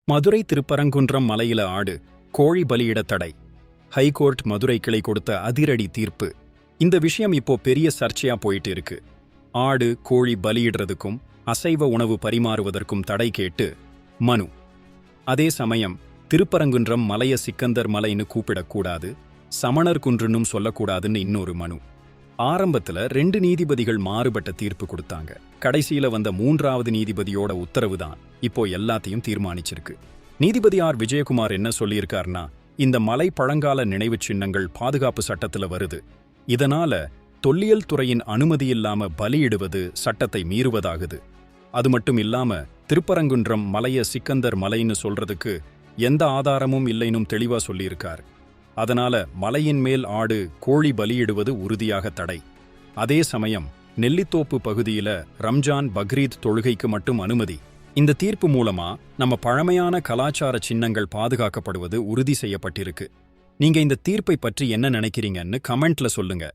மதுரை திருப்பரங்குன்றம் மலையில ஆடு கோழி பலியிட தடை. ஹைகோர்ட் மதுரை கிளை கொடுத்த அதிரடி தீர்ப்பு. இந்த விஷயம் இப்போ பெரிய சர்ச்சையா போயிட்டு இருக்கு. ஆடு கோழி பலியிடுறதுக்கும் அசைவ உணவு பரிமாறுவதற்கும் தடை கேட்டு மனு. அதே சமயம் திருப்பரங்குன்றம் மலைய சிக்கந்தர் மலைன்னு கூப்பிடக்கூடாது, சமணர் குன்றுன்னும் சொல்லக்கூடாதுன்னு இன்னொரு மனு. ஆரம்பத்துல 2 நீதிபதிகள் மாறுபட்ட தீர்ப்பு கொடுத்தாங்க. கடைசியில வந்த 3வது நீதிபதியோட உத்தரவு தான் இப்போ எல்லாத்தையும் தீர்மானிச்சிருக்கு. நீதிபதி ஆர் விஜயகுமார் என்ன சொல்லியிருக்காருன்னா, இந்த மலை பழங்கால நினைவுச் சின்னங்கள் பாதுகாப்பு சட்டத்துல வருது. இதனால தொல்லியல் துறையின் அனுமதி இல்லாம பலியிடுவது சட்டத்தை மீறுவதாகுது. அது மட்டும் இல்லாம திருப்பரங்குன்றம் மலைய சிக்கந்தர் மலைன்னு சொல்றதுக்கு எந்த ஆதாரமும் இல்லைனும் தெளிவா சொல்லியிருக்கார். அதனால மலையின் மேல் ஆடு கோழி பலியிடுவது உறுதியாக தடை. அதே சமயம் நெல்லித்தோப்பு பகுதியில ரம்ஜான் பக்ரீத் தொழுகைக்கு மட்டும் அனுமதி. இந்த தீர்ப்பு மூலமா நம்ம பழமையான கலாச்சார சின்னங்கள் பாதுகாக்கப்படுவது உறுதி செய்யப்பட்டிருக்கு. நீங்க இந்த தீர்ப்பை பற்றி என்ன நினைக்கிறீங்கன்னு கமெண்ட்ல சொல்லுங்க.